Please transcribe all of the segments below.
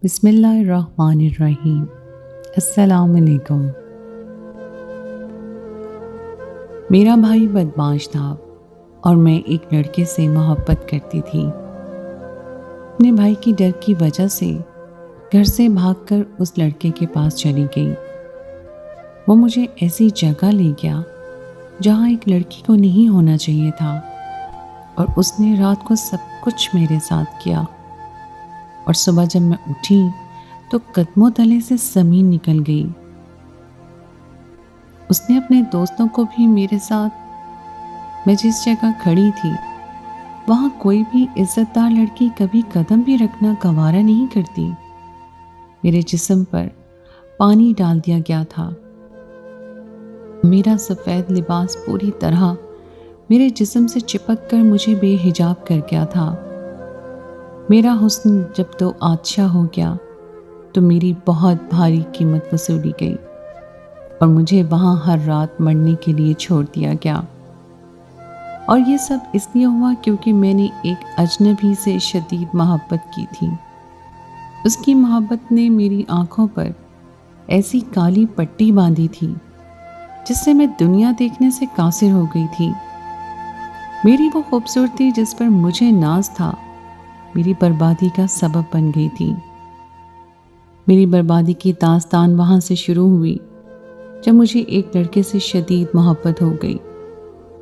بسم اللہ الرحمن الرحیم۔ السلام علیکم۔ میرا بھائی بدمعاش تھا اور میں ایک لڑکے سے محبت کرتی تھی۔ اپنے بھائی کی ڈر کی وجہ سے گھر سے بھاگ کر اس لڑکے کے پاس چلی گئی۔ وہ مجھے ایسی جگہ لے گیا جہاں ایک لڑکی کو نہیں ہونا چاہیے تھا، اور اس نے رات کو سب کچھ میرے ساتھ کیا، اور صبح جب میں اٹھی تو قدموں تلے سے زمین نکل گئی۔ اس نے اپنے دوستوں کو بھی میرے ساتھ، میں جس جگہ کھڑی تھی وہاں کوئی بھی عزت دار لڑکی کبھی قدم بھی رکھنا گوارا نہیں کرتی۔ میرے جسم پر پانی ڈال دیا گیا تھا۔ میرا سفید لباس پوری طرح میرے جسم سے چپک کر مجھے بے حجاب کر گیا تھا۔ میرا حسن جب تو آتشا ہو گیا تو میری بہت بھاری قیمت وصولی گئی، اور مجھے وہاں ہر رات مرنے کے لیے چھوڑ دیا گیا۔ اور یہ سب اس لیے ہوا کیونکہ میں نے ایک اجنبی سے شدید محبت کی تھی۔ اس کی محبت نے میری آنکھوں پر ایسی کالی پٹی باندھی تھی جس سے میں دنیا دیکھنے سے قاصر ہو گئی تھی۔ میری وہ خوبصورتی جس پر مجھے ناز تھا میری بربادی کا سبب بن گئی تھی۔ میری بربادی کی داستان وہاں سے شروع ہوئی جب مجھے ایک لڑکے سے شدید محبت ہو گئی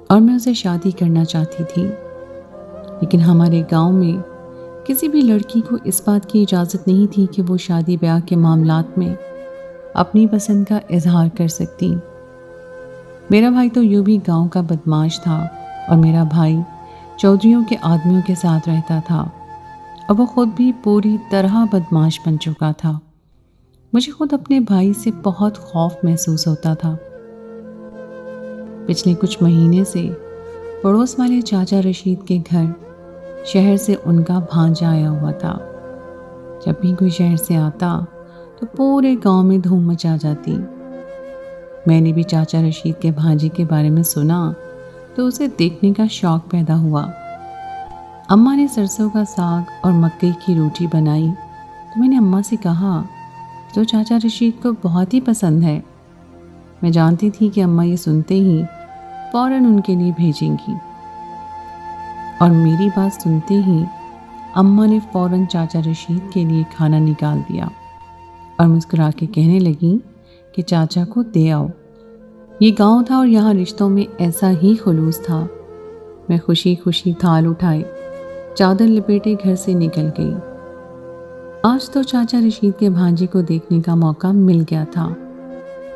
اور میں اسے شادی کرنا چاہتی تھی، لیکن ہمارے گاؤں میں کسی بھی لڑکی کو اس بات کی اجازت نہیں تھی کہ وہ شادی بیاہ کے معاملات میں اپنی پسند کا اظہار کر سکتی۔ میرا بھائی تو یوں بھی گاؤں کا بدمعاش تھا، اور میرا بھائی چودھریوں کے آدمیوں کے ساتھ رہتا تھا، اور وہ خود بھی پوری طرح بدمعاش بن چکا تھا۔ مجھے خود اپنے بھائی سے بہت خوف محسوس ہوتا تھا۔ پچھلے کچھ مہینے سے پڑوس والے چاچا رشید کے گھر شہر سے ان کا بھانجا آیا ہوا تھا۔ جب بھی کوئی شہر سے آتا تو پورے گاؤں میں دھوم مچا جاتی۔ میں نے بھی چاچا رشید کے بھانجے کے بارے میں سنا تو اسے دیکھنے کا شوق پیدا ہوا۔ اماں نے سرسوں کا ساگ اور مکئی کی روٹی بنائی تو میں نے اماں سے کہا جو چاچا رشید کو بہت ہی پسند ہے۔ میں جانتی تھی کہ اماں یہ سنتے ہی فوراً ان کے لیے بھیجیں گی، اور میری بات سنتے ہی اماں نے فوراً چاچا رشید کے لیے کھانا نکال دیا اور مسکرا کے کہنے لگی کہ چاچا کو دے آؤ۔ یہ گاؤں تھا اور یہاں رشتوں میں ایسا ہی خلوص تھا۔ میں خوشی خوشی تھال اٹھائے، چادر لپیٹے گھر سے نکل گئی۔ آج تو چاچا رشید کے بھانجے کو دیکھنے کا موقع مل گیا تھا۔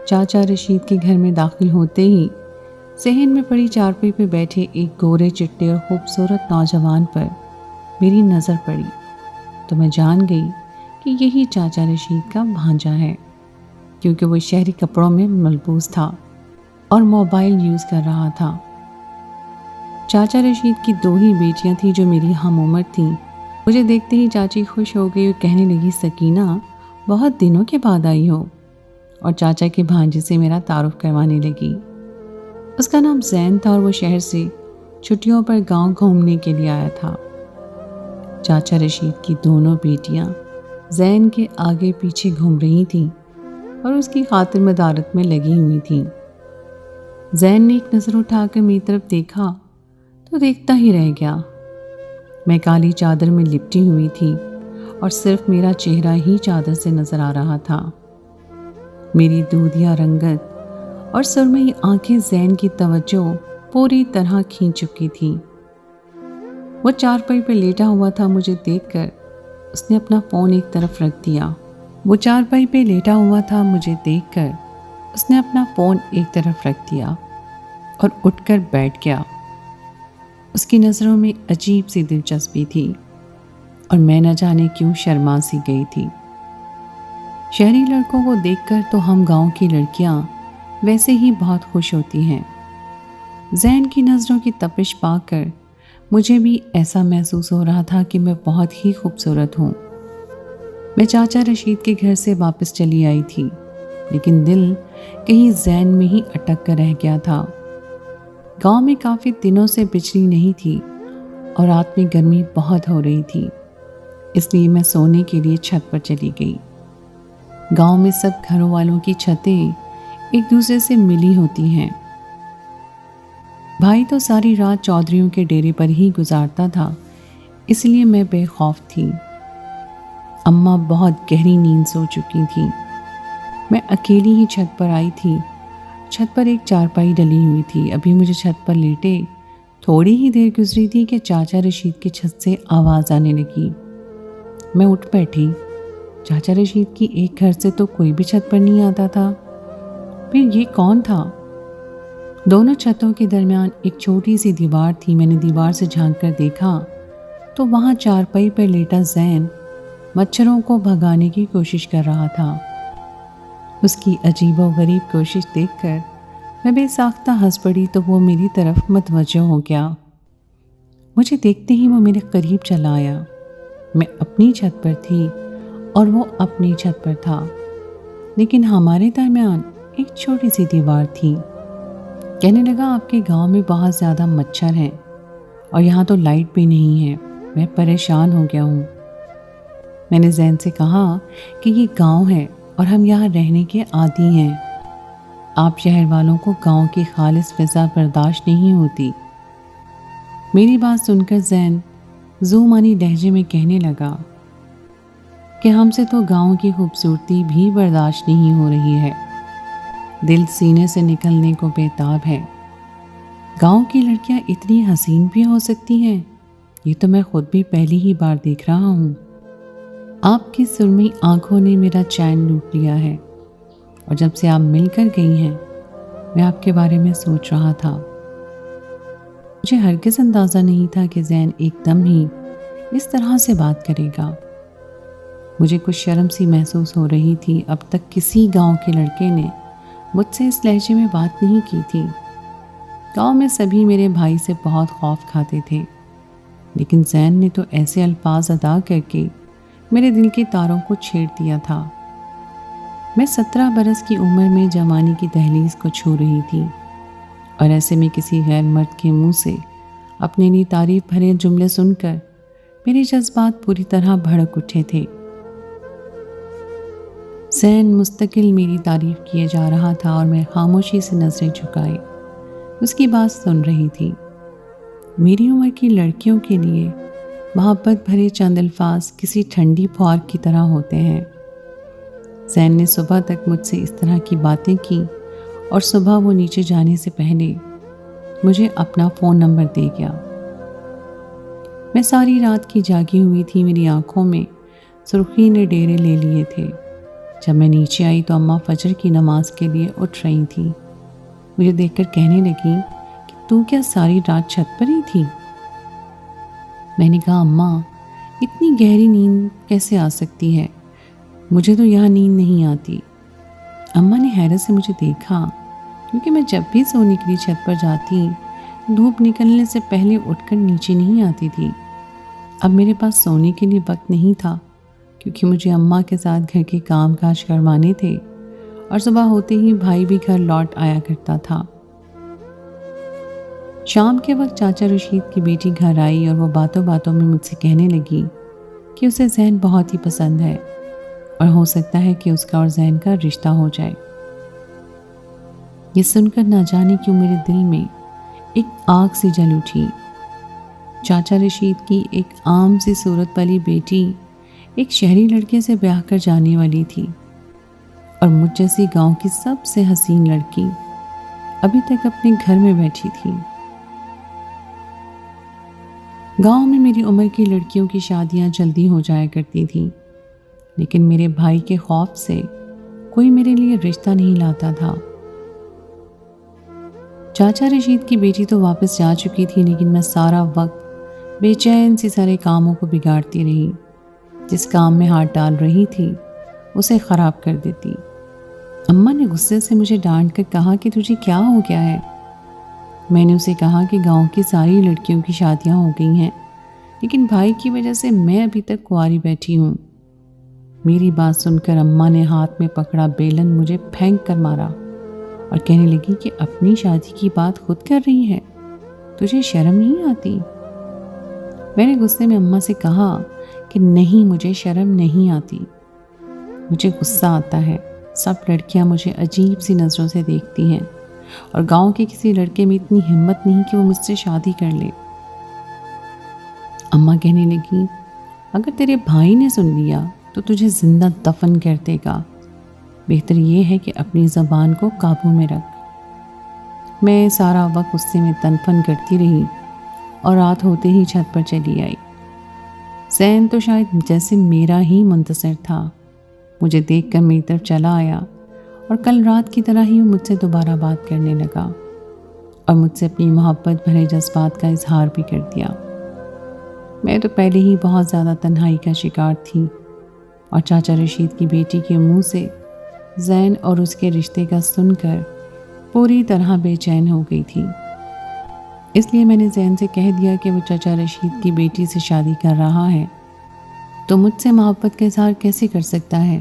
چاچا رشید کے گھر میں داخل ہوتے ہی صحن میں پڑی چارپائی پہ بیٹھے ایک گورے چٹے اور خوبصورت نوجوان پر میری نظر پڑی تو میں جان گئی کہ یہی چاچا رشید کا بھانجا ہے، کیونکہ وہ شہری کپڑوں میں ملبوس تھا اور موبائل یوز کر رہا تھا۔ چاچا رشید کی 2 ہی بیٹیاں تھیں جو میری ہم عمر تھیں۔ مجھے دیکھتے ہی چاچی خوش ہو گئی اور کہنے لگی سکینہ بہت دنوں کے بعد آئی ہو، اور چاچا کے بھانجے سے میرا تعارف کروانے لگی۔ اس کا نام زین تھا اور وہ شہر سے چھٹیوں پر گاؤں گھومنے کے لیے آیا تھا۔ چاچا رشید کی دونوں بیٹیاں زین کے آگے پیچھے گھوم رہی تھیں اور اس کی خاطر مدارت میں لگی ہوئی تھیں۔ زین نے ایک نظر اٹھا کر میری طرف دیکھا تو دیکھتا ہی رہ گیا۔ میں کالی چادر میں لپٹی ہوئی تھی اور صرف میرا چہرہ ہی چادر سے نظر آ رہا تھا۔ میری دودھیا رنگت اور سرمئی آنکھیں زین کی توجہ پوری طرح کھینچ چکی تھی۔ وہ چارپائی پہ لیٹا ہوا تھا۔ مجھے دیکھ کر اس نے اپنا فون ایک طرف رکھ دیا۔ اور اٹھ کر بیٹھ گیا۔ اس کی نظروں میں عجیب سی دلچسپی تھی اور میں نہ جانے کیوں شرما سی گئی تھی۔ شہری لڑکوں کو دیکھ کر تو ہم گاؤں کی لڑکیاں ویسے ہی بہت خوش ہوتی ہیں۔ زین کی نظروں کی تپش پا کر مجھے بھی ایسا محسوس ہو رہا تھا کہ میں بہت ہی خوبصورت ہوں۔ میں چاچا رشید کے گھر سے واپس چلی آئی تھی، لیکن دل کہیں زین میں ہی اٹک کر رہ گیا تھا۔ گاؤں میں کافی دنوں سے بجلی نہیں تھی اور رات میں گرمی بہت ہو رہی تھی، اس لیے میں سونے کے لیے چھت پر چلی گئی۔ گاؤں میں سب گھروں والوں کی چھتیں ایک دوسرے سے ملی ہوتی ہیں۔ بھائی تو ساری رات چودھریوں کے ڈیرے پر ہی گزارتا تھا، اس لیے میں بے خوف تھی۔ اماں بہت گہری نیند سو چکی تھی۔ میں اکیلی ہی چھت پر آئی تھی۔ چھت پر ایک چارپائی ڈلی ہوئی تھی۔ ابھی مجھے چھت پر لیٹے تھوڑی ہی دیر گزری تھی کہ چاچا رشید کی چھت سے آواز آنے لگی۔ میں اٹھ بیٹھی۔ چاچا رشید کی ایک گھر سے تو کوئی بھی چھت پر نہیں آتا تھا، پھر یہ کون تھا؟ دونوں چھتوں کے درمیان ایک چھوٹی سی دیوار تھی۔ میں نے دیوار سے جھانک کر دیکھا تو وہاں چارپائی پر لیٹا زین مچھروں کو بھگانے کی کوشش کر رہا تھا۔ اس کی عجیب و غریب کوشش دیکھ کر میں بے ساختہ ہنس پڑی تو وہ میری طرف متوجہ ہو گیا۔ مجھے دیکھتے ہی وہ میرے قریب چلا آیا۔ میں اپنی چھت پر تھی اور وہ اپنی چھت پر تھا، لیکن ہمارے درمیان ایک چھوٹی سی دیوار تھی۔ کہنے لگا آپ کے گاؤں میں بہت زیادہ مچھر ہیں اور یہاں تو لائٹ بھی نہیں ہے، میں پریشان ہو گیا ہوں۔ میں نے زین سے کہا کہ یہ گاؤں ہے اور ہم یہاں رہنے کے عادی ہیں، آپ شہر والوں کو گاؤں کی خالص فضا برداشت نہیں ہوتی۔ میری بات سن کر زین زومانی لہجے میں کہنے لگا کہ ہم سے تو گاؤں کی خوبصورتی بھی برداشت نہیں ہو رہی ہے، دل سینے سے نکلنے کو بےتاب ہے۔ گاؤں کی لڑکیاں اتنی حسین بھی ہو سکتی ہیں، یہ تو میں خود بھی پہلی ہی بار دیکھ رہا ہوں۔ آپ کی سرمئی آنکھوں نے میرا چین لوٹ لیا ہے، اور جب سے آپ مل کر گئی ہیں میں آپ کے بارے میں سوچ رہا تھا۔ مجھے ہرگز اندازہ نہیں تھا کہ زین ایک دم ہی اس طرح سے بات کرے گا۔ مجھے کچھ شرم سی محسوس ہو رہی تھی۔ اب تک کسی گاؤں کے لڑکے نے مجھ سے اس لہجے میں بات نہیں کی تھی۔ گاؤں میں سبھی میرے بھائی سے بہت خوف کھاتے تھے، لیکن زین نے تو ایسے الفاظ ادا کر کے میرے دل کے تاروں کو چھیڑ دیا تھا۔ میں 17 برس کی عمر میں جوانی کی دہلیز کو چھو رہی تھی، اور ایسے میں کسی غیر مرد کے منہ سے اپنے لیے تعریف بھرے جملے سن کر میرے جذبات پوری طرح بھڑک اٹھے تھے۔ زین مستقل میری تعریف کیے جا رہا تھا اور میں خاموشی سے نظریں جھکائے اس کی بات سن رہی تھی۔ میری عمر کی لڑکیوں کے لیے محبت بھرے چند الفاظ کسی ٹھنڈی پھوار کی طرح ہوتے ہیں۔ زین نے صبح تک مجھ سے اس طرح کی باتیں کی، اور صبح وہ نیچے جانے سے پہلے مجھے اپنا فون نمبر دے گیا۔ میں ساری رات کی جاگی ہوئی تھی، میری آنکھوں میں سرخی نے ڈیرے لے لیے تھے۔ جب میں نیچے آئی تو اماں فجر کی نماز کے لیے اٹھ رہی تھیں۔ مجھے دیکھ کر کہنے لگی کہ تو کیا ساری رات چھت پر ہی تھی؟ میں نے کہا اماں اتنی گہری نیند کیسے آ سکتی ہے، مجھے تو یہاں نیند نہیں آتی۔ اماں نے حیرت سے مجھے دیکھا، کیونکہ میں جب بھی سونے کے لیے چھت پر جاتی دھوپ نکلنے سے پہلے اٹھ کر نیچے نہیں آتی تھی۔ اب میرے پاس سونے کے لیے وقت نہیں تھا، کیونکہ مجھے اماں کے ساتھ گھر کے کام کاج کروانے تھے، اور صبح ہوتے ہی بھائی بھی گھر لوٹ آیا کرتا تھا۔ شام کے وقت چاچا رشید کی بیٹی گھر آئی اور وہ باتوں باتوں میں مجھ سے کہنے لگی کہ اسے زین بہت ہی پسند ہے، اور ہو سکتا ہے کہ اس کا اور زین کا رشتہ ہو جائے۔ یہ سن کر نہ جانے کیوں میرے دل میں ایک آگ سی جل اٹھی۔ چاچا رشید کی ایک عام سی صورت والی بیٹی ایک شہری لڑکے سے بیاہ کر جانے والی تھی، اور مجھ جیسی گاؤں کی سب سے حسین لڑکی ابھی تک اپنے گھر میں بیٹھی تھی۔ گاؤں میں میری عمر کی لڑکیوں کی شادیاں جلدی ہو جایا کرتی تھیں، لیکن میرے بھائی کے خوف سے کوئی میرے لیے رشتہ نہیں لاتا تھا۔ چاچا رشید کی بیٹی تو واپس جا چکی تھی، لیکن میں سارا وقت بے چین سی سارے کاموں کو بگاڑتی رہی۔ جس کام میں ہاتھ ڈال رہی تھی اسے خراب کر دیتی۔ اماں نے غصے سے مجھے ڈانٹ کر کہا کہ تجھے کیا ہو گیا ہے؟ میں نے اسے کہا کہ گاؤں کی ساری لڑکیوں کی شادیاں ہو گئی ہیں، لیکن بھائی کی وجہ سے میں ابھی تک کنواری بیٹھی ہوں۔ میری بات سن کر اماں نے ہاتھ میں پکڑا بیلن مجھے پھینک کر مارا، اور کہنے لگی کہ اپنی شادی کی بات خود کر رہی ہے، تجھے شرم نہیں آتی؟ میں نے غصے میں اماں سے کہا کہ نہیں مجھے شرم نہیں آتی، مجھے غصہ آتا ہے۔ سب لڑکیاں مجھے عجیب سی نظروں سے دیکھتی ہیں اور گاؤں کے کسی لڑکے میں اتنی ہمت نہیں کہ وہ مجھ سے شادی کر لے۔ اماں کہنے لگی اگر تیرے بھائی نے سن لیا تو تجھے زندہ دفن کر دے گا، بہتر یہ ہے کہ اپنی زبان کو قابو میں رکھ۔ میں سارا وقت غصے میں تنفن کرتی رہی اور رات ہوتے ہی چھت پر چلی آئی۔ زین تو شاید جیسے میرا ہی منتصر تھا، مجھے دیکھ کر میری طرف چلا آیا اور کل رات کی طرح ہی وہ مجھ سے دوبارہ بات کرنے لگا اور مجھ سے اپنی محبت بھرے جذبات کا اظہار بھی کر دیا۔ میں تو پہلے ہی بہت زیادہ تنہائی کا شکار تھی اور چاچا رشید کی بیٹی کے منہ سے زین اور اس کے رشتے کا سن کر پوری طرح بے چین ہو گئی تھی۔ اس لیے میں نے زین سے کہہ دیا کہ وہ چاچا رشید کی بیٹی سے شادی کر رہا ہے تو مجھ سے محبت کا اظہار کیسے کر سکتا ہے۔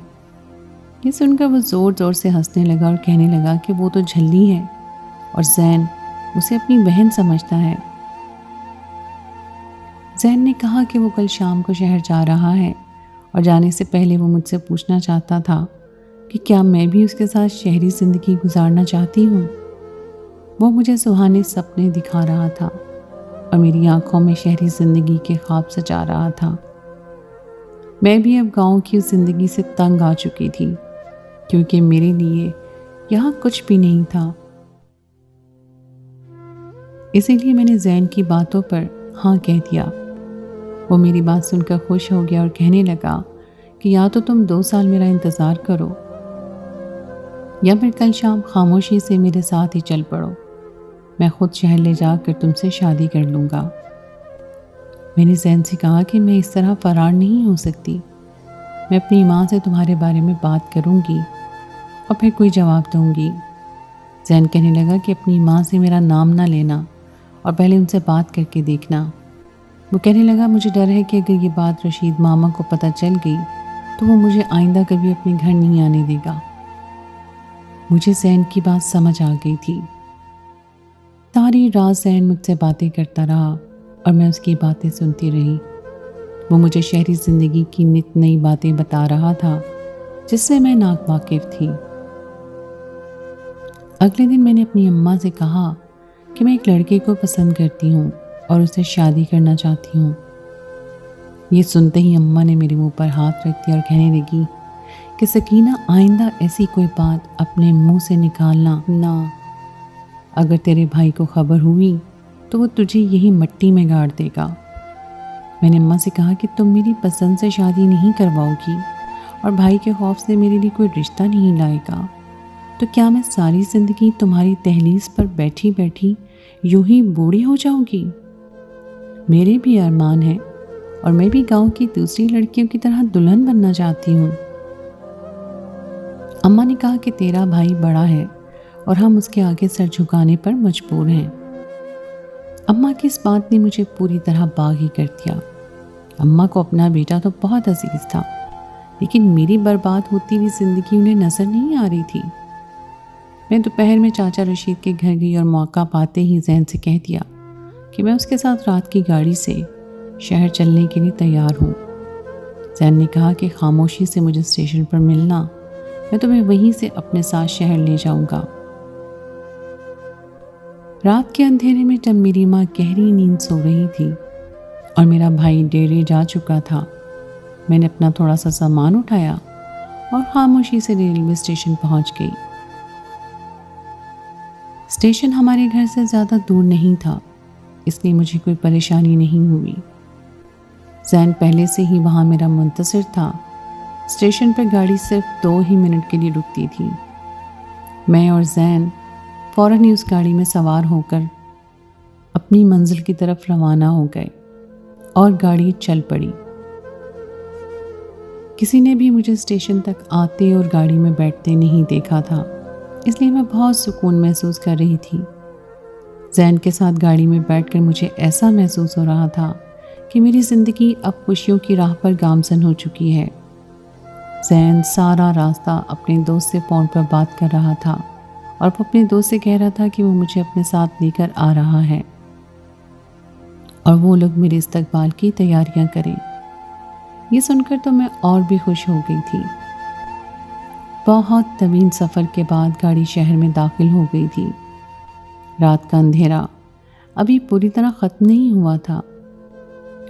یہ سن کر وہ زور زور سے ہنسنے لگا اور کہنے لگا کہ وہ تو جھلی ہے اور زین اسے اپنی بہن سمجھتا ہے۔ زین نے کہا کہ وہ کل شام کو شہر جا رہا ہے اور جانے سے پہلے وہ مجھ سے پوچھنا چاہتا تھا کہ کیا میں بھی اس کے ساتھ شہری زندگی گزارنا چاہتی ہوں۔ وہ مجھے سہانے سپنے دکھا رہا تھا اور میری آنکھوں میں شہری زندگی کے خواب سجا رہا تھا۔ میں بھی اب گاؤں کی اس زندگی سے تنگ آ چکی تھی کیونکہ میرے لیے یہاں کچھ بھی نہیں تھا۔ اسی لیے میں نے زین کی باتوں پر ہاں کہہ دیا۔ وہ میری بات سن کر خوش ہو گیا اور کہنے لگا کہ یا تو تم 2 سال میرا انتظار کرو یا پھر کل شام خاموشی سے میرے ساتھ ہی چل پڑو، میں خود شہر لے جا کر تم سے شادی کر لوں گا۔ میں نے زین سے کہا کہ میں اس طرح فرار نہیں ہو سکتی، میں اپنی ماں سے تمہارے بارے میں بات کروں گی اور پھر کوئی جواب دوں گی۔ زین کہنے لگا کہ اپنی ماں سے میرا نام نہ لینا اور پہلے ان سے بات کر کے دیکھنا۔ وہ کہنے لگا مجھے ڈر ہے کہ اگر یہ بات رشید ماما کو پتہ چل گئی تو وہ مجھے آئندہ کبھی اپنے گھر نہیں آنے دے گا۔ مجھے زین کی بات سمجھ آ گئی تھی۔ ساری رات زین مجھ سے باتیں کرتا رہا اور میں اس کی باتیں سنتی رہی۔ وہ مجھے شہری زندگی کی نت نئی باتیں بتا رہا تھا جس سے میں ناواقف تھی۔ اگلے دن میں نے اپنی اماں سے کہا کہ میں ایک لڑکے کو پسند کرتی ہوں اور اسے شادی کرنا چاہتی ہوں۔ یہ سنتے ہی اماں نے میرے منہ پر ہاتھ رکھ دیا اور کہنے لگی کہ سکینہ آئندہ ایسی کوئی بات اپنے منہ سے نکالنا نہ، اگر تیرے بھائی کو خبر ہوئی تو وہ تجھے یہی مٹی میں گاڑ دے گا۔ میں نے اماں سے کہا کہ تم میری پسند سے شادی نہیں کرواؤ گی اور بھائی کے خوف سے میرے لیے کوئی رشتہ نہیں لائے گا، تو کیا میں ساری زندگی تمہاری دہلیز پر بیٹھی بیٹھی یوں ہی بوڑھی ہو جاؤں گی؟ میرے بھی ارمان ہیں اور میں بھی گاؤں کی دوسری لڑکیوں کی طرح دلہن بننا چاہتی ہوں۔ اماں نے کہا کہ تیرا بھائی بڑا ہے اور ہم اس کے آگے سر جھکانے پر مجبور ہیں۔ اماں کی اس بات نے مجھے پوری طرح باغ ہی کر دیا۔ اماں کو اپنا بیٹا تو بہت عزیز تھا، لیکن میری برباد ہوتی ہوئی زندگی انہیں نظر نہیں آ رہی تھی۔ میں دوپہر میں چاچا رشید کے گھر گئی اور موقع پاتے ہی زین سے کہہ دیا کہ میں اس کے ساتھ رات کی گاڑی سے شہر چلنے کے لیے تیار ہوں۔ زین نے کہا کہ خاموشی سے مجھے اسٹیشن پر ملنا، میں تمہیں وہیں سے اپنے ساتھ شہر لے جاؤں گا۔ رات کے اندھیرے میں جب میری ماں گہری نیند سو رہی تھی اور میرا بھائی ڈیرے جا چکا تھا، میں نے اپنا تھوڑا سا سامان اٹھایا اور خاموشی سے ریلوے اسٹیشن پہنچ گئی۔ اسٹیشن ہمارے گھر سے زیادہ دور نہیں تھا، اس لیے مجھے کوئی پریشانی نہیں ہوئی۔ زین پہلے سے ہی وہاں میرا منتظر تھا۔ اسٹیشن پر گاڑی صرف 2 ہی منٹ کے لیے رکتی تھی۔ میں اور زین فوراً ہی اس گاڑی میں سوار ہو کر اپنی منزل کی طرف روانہ ہو گئے اور گاڑی چل پڑی۔ کسی نے بھی مجھے اسٹیشن تک آتے اور گاڑی میں بیٹھتے نہیں دیکھا تھا، اس لیے میں بہت سکون محسوس کر رہی تھی۔ زین کے ساتھ گاڑی میں بیٹھ کر مجھے ایسا محسوس ہو رہا تھا کہ میری زندگی اب خوشیوں کی راہ پر گامزن ہو چکی ہے۔ زین سارا راستہ اپنے دوست سے فون پر بات کر رہا تھا اور وہ اپنے دوست سے کہہ رہا تھا کہ وہ مجھے اپنے ساتھ لے کر آ رہا ہے اور وہ لوگ میرے استقبال کی تیاریاں کریں۔ یہ سن کر تو میں اور بھی خوش ہو گئی تھی۔ بہت طویل سفر کے بعد گاڑی شہر میں داخل ہو گئی تھی۔ رات کا اندھیرا ابھی پوری طرح ختم نہیں ہوا تھا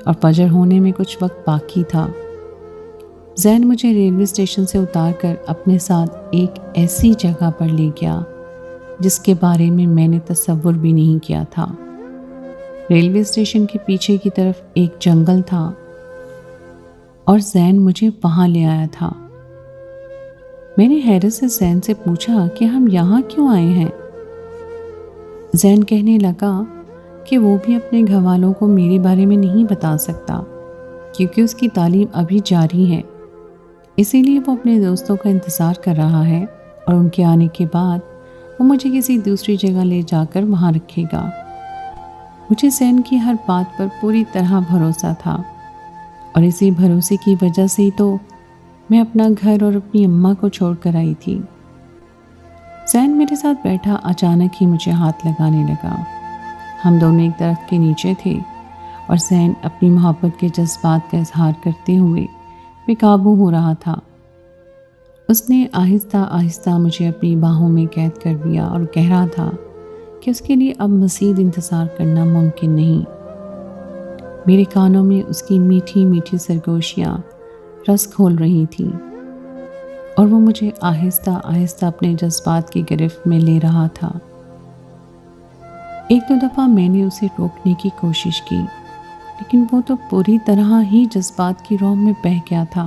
اور فجر ہونے میں کچھ وقت باقی تھا۔ زین مجھے ریلوے اسٹیشن سے اتار کر اپنے ساتھ ایک ایسی جگہ پر لے گیا جس کے بارے میں نے تصور بھی نہیں کیا تھا۔ ریلوے اسٹیشن کے پیچھے کی طرف ایک جنگل تھا اور زین مجھے وہاں لے آیا تھا۔ میں نے حیرت سے زین سے پوچھا کہ ہم یہاں کیوں آئے ہیں؟ زین کہنے لگا کہ وہ بھی اپنے گھر والوں کو میرے بارے میں نہیں بتا سکتا کیونکہ اس کی تعلیم ابھی جاری ہے، اسی لیے وہ اپنے دوستوں کا انتظار کر رہا ہے اور ان کے آنے کے بعد وہ مجھے کسی دوسری جگہ لے جا کر وہاں رکھے گا۔ مجھے زین کی ہر بات پر پوری طرح بھروسہ تھا اور اسی بھروسے کی وجہ سے ہی تو میں اپنا گھر اور اپنی اماں کو چھوڑ کر آئی تھی۔ زین میرے ساتھ بیٹھا اچانک ہی مجھے ہاتھ لگانے لگا۔ ہم دونوں ایک درخت کے نیچے تھے اور زین اپنی محبت کے جذبات کا اظہار کرتے ہوئے بے قابو ہو رہا تھا۔ اس نے آہستہ آہستہ مجھے اپنی باہوں میں قید کر دیا اور کہہ رہا تھا کہ اس کے لیے اب مزید انتظار کرنا ممکن نہیں۔ میرے کانوں میں اس کی میٹھی میٹھی سرگوشیاں رس کھول رہی تھیں اور وہ مجھے آہستہ آہستہ اپنے جذبات کی گرفت میں لے رہا تھا۔ ایک دو دفعہ میں نے اسے روکنے کی کوشش کی لیکن وہ تو پوری طرح ہی جذبات کی رو میں بہہ گیا تھا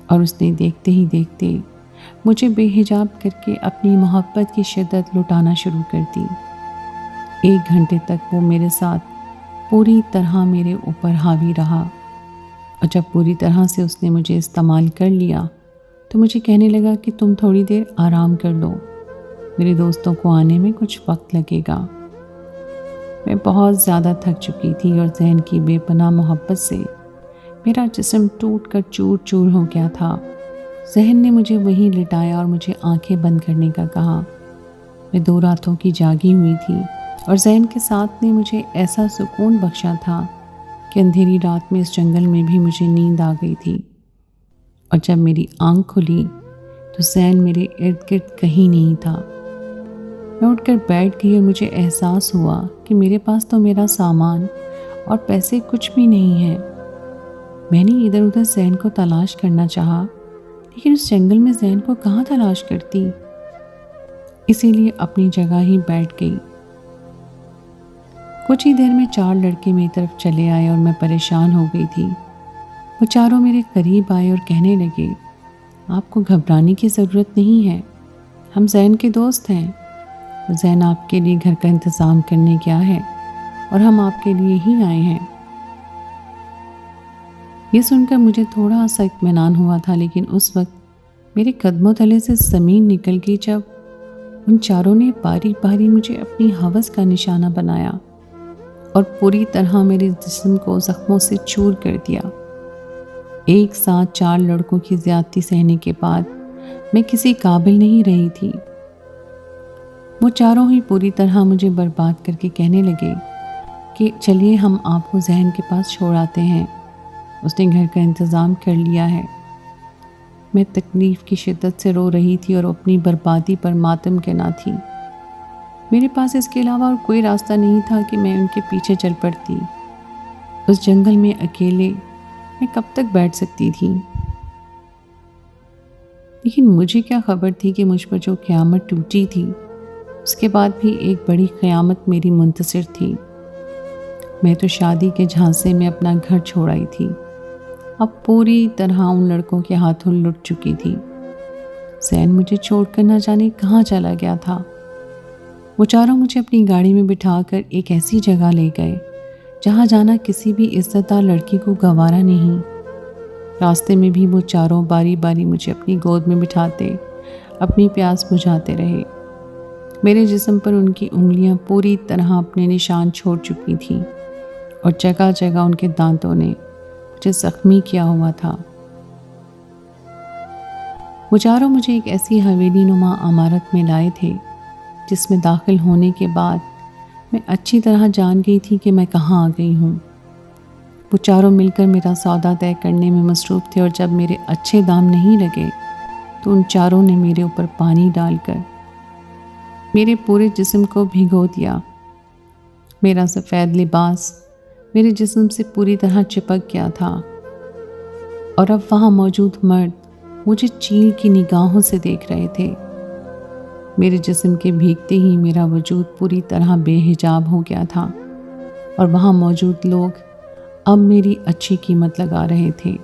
اور اس نے دیکھتے ہی دیکھتے مجھے بے حجاب کر کے اپنی محبت کی شدت لٹانا شروع کر دی۔ 1 گھنٹے تک وہ میرے ساتھ پوری طرح میرے اوپر حاوی رہا اور جب پوری طرح سے اس نے مجھے استعمال کر لیا تو مجھے کہنے لگا کہ تم تھوڑی دیر آرام کر لو، میرے دوستوں کو آنے میں کچھ وقت لگے گا۔ میں بہت زیادہ تھک چکی تھی اور زین کی بے پناہ محبت سے میرا جسم ٹوٹ کر چور چور ہو گیا تھا۔ ذہن نے مجھے وہیں لٹایا اور مجھے آنکھیں بند کرنے کا کہا۔ میں 2 راتوں کی جاگی ہوئی تھی اور زین کے ساتھ نے مجھے ایسا سکون بخشا تھا کہ اندھیری رات میں اس جنگل میں بھی مجھے نیند آ گئی تھی، اور جب میری آنکھ کھلی تو زین میرے ارد گرد کہیں نہیں تھا۔ میں اٹھ کر بیٹھ گئی اور مجھے احساس ہوا کہ میرے پاس تو میرا سامان اور پیسے کچھ بھی نہیں ہیں۔ میں نے ادھر ادھر زین کو تلاش کرنا چاہا لیکن اس جنگل میں زین کو کہاں تلاش کرتی، اسی لیے اپنی جگہ ہی بیٹھ گئی۔ کچھ ہی دیر میں 4 لڑکے میری طرف چلے آئے اور میں پریشان ہو گئی تھی۔ وہ چاروں میرے قریب آئے اور کہنے لگے، آپ کو گھبرانے کی ضرورت نہیں ہے، ہم زین کے دوست ہیں۔ زین آپ کے لیے گھر کا انتظام کرنے گیا ہے اور ہم آپ کے لیے ہی آئے ہیں۔ یہ سن کر مجھے تھوڑا سا اطمینان ہوا تھا لیکن اس وقت میرے قدموں تلے سے زمین نکل گئی جب ان چاروں نے باری باری مجھے اپنی ہوس کا نشانہ بنایا اور پوری طرح میرے جسم کو زخموں سے چور کر دیا۔ ایک ساتھ 4 لڑکوں کی زیادتی سہنے کے بعد میں کسی قابل نہیں رہی تھی۔ وہ چاروں ہی پوری طرح مجھے برباد کر کے کہنے لگے کہ چلیے ہم آپ کو زین کے پاس چھوڑ آتے ہیں، اس نے گھر کا انتظام کر لیا ہے۔ میں تکلیف کی شدت سے رو رہی تھی اور اپنی بربادی پر ماتم کنا تھی۔ میرے پاس اس کے علاوہ اور کوئی راستہ نہیں تھا کہ میں ان کے پیچھے چل پڑتی۔ اس جنگل میں اکیلے میں کب تک بیٹھ سکتی تھی؟ لیکن مجھے کیا خبر تھی کہ مجھ پر جو قیامت ٹوٹی تھی اس کے بعد بھی ایک بڑی قیامت میری منتظر تھی۔ میں تو شادی کے جھانسے میں اپنا گھر چھوڑ آئی تھی، اب پوری طرح ان لڑکوں کے ہاتھوں لٹ چکی تھی۔ زین مجھے چھوڑ کر نہ جانے کہاں چلا گیا تھا۔ وہ چاروں مجھے اپنی گاڑی میں بٹھا کر ایک ایسی جگہ لے گئے جہاں جانا کسی بھی عزت دار لڑکی کو گوارا نہیں۔ راستے میں بھی وہ چاروں باری باری مجھے اپنی گود میں بٹھاتے اپنی پیاس بجھاتے رہے۔ میرے جسم پر ان کی انگلیاں پوری طرح اپنے نشان چھوڑ چکی تھیں اور جگہ جگہ ان کے دانتوں نے مجھے زخمی کیا ہوا تھا۔ وہ چاروں مجھے ایک ایسی حویلی نما عمارت میں لائے تھے جس میں داخل ہونے کے بعد میں اچھی طرح جان گئی تھی کہ میں کہاں آ گئی ہوں۔ وہ چاروں مل کر میرا سودا طے کرنے میں مصروف تھے، اور جب میرے اچھے دام نہیں لگے تو ان چاروں نے میرے اوپر پانی ڈال کر میرے پورے جسم کو بھگو دیا۔ میرا سفید لباس میرے جسم سے پوری طرح چپک گیا تھا، اور اب وہاں موجود مرد مجھے چیل کی نگاہوں سے دیکھ رہے تھے۔ میرے جسم کے بھیگتے ہی میرا وجود پوری طرح بے حجاب ہو گیا تھا، اور وہاں موجود لوگ اب میری اچھی قیمت لگا رہے تھے۔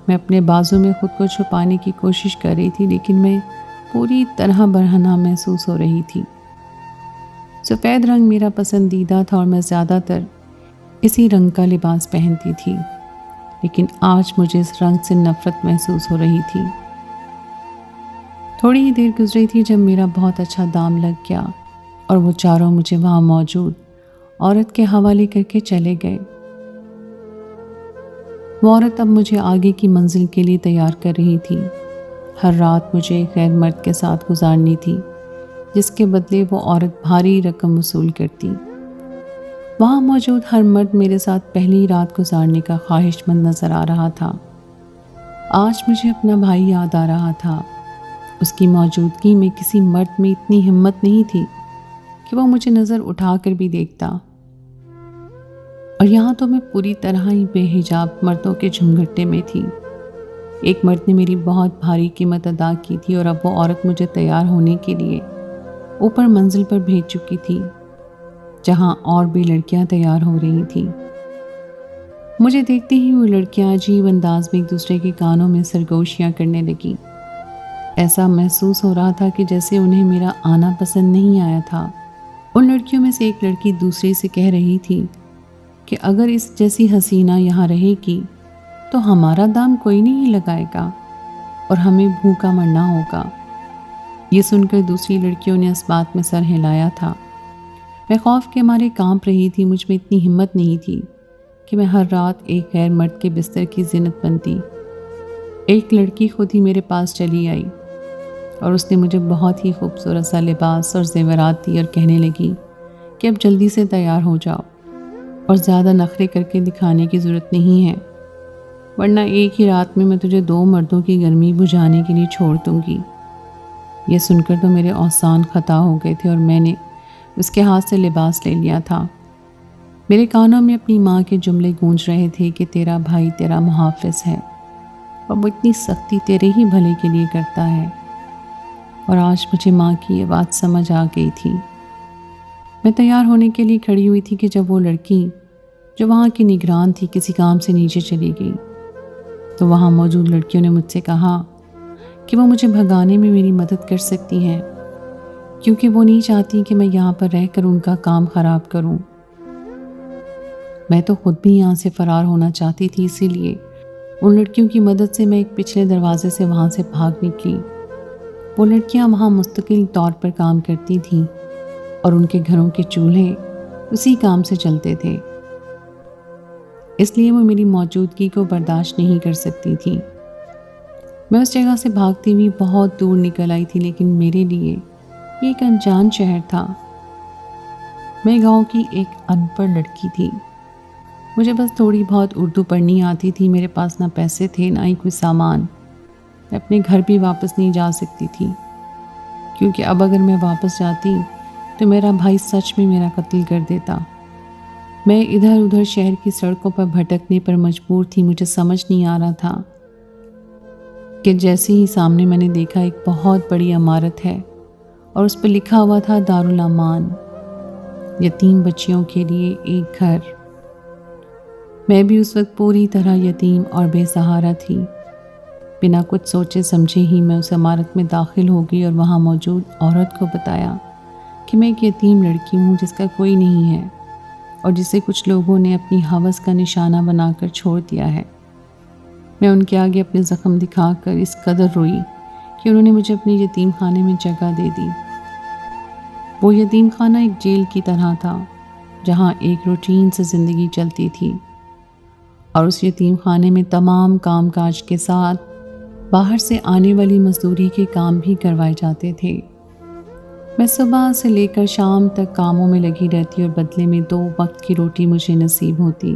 میں اپنے بازو میں خود کو چھپانے کی کوشش کر رہی تھی، لیکن میں پوری طرح برہنہ محسوس ہو رہی تھی۔ سفید رنگ میرا پسندیدہ تھا، اور میں زیادہ تر اسی رنگ کا لباس پہنتی تھی، لیکن آج مجھے اس رنگ سے نفرت محسوس ہو رہی تھی۔ تھوڑی ہی دیر گزری تھی جب میرا بہت اچھا دام لگ گیا، اور وہ چاروں مجھے وہاں موجود عورت کے حوالے کر کے چلے گئے۔ وہ عورت اب مجھے آگے کی منزل کے لیے تیار کر رہی تھی۔ ہر رات مجھے ایک غیر مرد کے ساتھ گزارنی تھی، جس کے بدلے وہ عورت بھاری رقم وصول کرتی۔ وہاں موجود ہر مرد میرے ساتھ پہلی رات گزارنے کا خواہش مند نظر آ رہا تھا۔ آج مجھے اپنا بھائی یاد آ رہا تھا۔ اس کی موجودگی میں کسی مرد میں اتنی ہمت نہیں تھی کہ وہ مجھے نظر اٹھا کر بھی دیکھتا، اور یہاں تو میں پوری طرح ہی بے حجاب مردوں کے جھمگھٹے میں تھی۔ ایک مرد نے میری بہت بھاری قیمت ادا کی تھی، اور اب وہ عورت مجھے تیار ہونے کے لیے اوپر منزل پر بھیج چکی تھی، جہاں اور بھی لڑکیاں تیار ہو رہی تھیں۔ مجھے دیکھتے ہی وہ لڑکیاں عجیب انداز میں ایک دوسرے کے کانوں میں سرگوشیاں کرنے لگیں۔ ایسا محسوس ہو رہا تھا کہ جیسے انہیں میرا آنا پسند نہیں آیا تھا۔ ان لڑکیوں میں سے ایک لڑکی دوسری سے کہہ رہی تھی کہ اگر اس جیسی حسینہ یہاں رہے گی تو ہمارا دام کوئی نہیں لگائے گا، اور ہمیں بھوکا مرنا ہوگا۔ یہ سن کر دوسری لڑکیوں نے اس بات میں سر ہلایا تھا۔ میں خوف کے مارے کانپ رہی تھی۔ مجھ میں اتنی ہمت نہیں تھی کہ میں ہر رات ایک غیر مرد کے بستر کی زینت بنتی۔ ایک لڑکی خود ہی میرے پاس چلی آئی، اور اس نے مجھے بہت ہی خوبصورت سا لباس اور زیورات دی، اور کہنے لگی کہ اب جلدی سے تیار ہو جاؤ، اور زیادہ نخرے کر کے دکھانے کی ضرورت نہیں ہے، ورنہ ایک ہی رات میں میں تجھے 2 مردوں کی گرمی بجھانے کے لیے چھوڑ دوں گی۔ یہ سن کر تو میرے اوسان خطا ہو گئے تھے، اور میں نے اس کے ہاتھ سے لباس لے لیا تھا۔ میرے کانوں میں اپنی ماں کے جملے گونج رہے تھے کہ تیرا بھائی تیرا محافظ ہے، اور وہ اتنی سختی تیرے ہی بھلے کے لیے کرتا ہے۔ اور آج مجھے ماں کی یہ بات سمجھ آ گئی تھی۔ میں تیار ہونے کے لیے کھڑی ہوئی تھی کہ جب وہ لڑکی جو وہاں کی نگران تھی کسی کام سے نیچے چلی گئی، تو وہاں موجود لڑکیوں نے مجھ سے کہا کہ وہ مجھے بھگانے میں میری مدد کر سکتی ہیں، کیونکہ وہ نہیں چاہتی کہ میں یہاں پر رہ کر ان کا کام خراب کروں۔ میں تو خود بھی یہاں سے فرار ہونا چاہتی تھی، اسی لیے ان لڑکیوں کی مدد سے میں ایک پچھلے دروازے سے وہاں سے بھاگ نکلی۔ وہ لڑکیاں وہاں مستقل طور پر کام کرتی تھیں، اور ان کے گھروں کے چولہے اسی کام سے چلتے تھے، اس لیے وہ میری موجودگی کو برداشت نہیں کر سکتی تھی۔ میں اس جگہ سے بھاگتی ہوئی بہت دور نکل آئی تھی، لیکن میرے لیے یہ ایک انجان شہر تھا۔ میں گاؤں کی ایک ان پڑھ لڑکی تھی۔ مجھے بس تھوڑی بہت اردو پڑھنی آتی تھی۔ میرے پاس نہ پیسے تھے، نہ ہی کوئی سامان۔ میں اپنے گھر بھی واپس نہیں جا سکتی تھی، کیونکہ اب اگر میں واپس جاتی تو میرا بھائی سچ میں میرا قتل کر دیتا۔ میں ادھر ادھر شہر کی سڑکوں پر بھٹکنے پر مجبور تھی۔ مجھے سمجھ نہیں آ رہا تھا کہ جیسے ہی سامنے میں نے دیکھا ایک بہت بڑی عمارت ہے، اور اس پہ لکھا ہوا تھا دارالامان، یتیم بچیوں کے لیے ایک گھر۔ میں بھی اس وقت پوری طرح یتیم اور بے سہارا تھی۔ بنا کچھ سوچے سمجھے ہی میں اس عمارت میں داخل ہو گئی، اور وہاں موجود عورت کو بتایا کہ میں ایک یتیم لڑکی ہوں جس کا کوئی نہیں ہے، اور جسے کچھ لوگوں نے اپنی ہوس کا نشانہ بنا کر چھوڑ دیا ہے۔ میں ان کے آگے اپنے زخم دکھا کر اس قدر روئی کہ انہوں نے مجھے اپنے یتیم خانے میں جگہ دے دی۔ وہ یتیم خانہ ایک جیل کی طرح تھا، جہاں ایک روٹین سے زندگی چلتی تھی، اور اس یتیم خانے میں تمام کام کاج کے ساتھ باہر سے آنے والی مزدوری کے کام بھی کروائے جاتے تھے۔ میں صبح سے لے کر شام تک کاموں میں لگی رہتی، اور بدلے میں 2 وقت کی روٹی مجھے نصیب ہوتی۔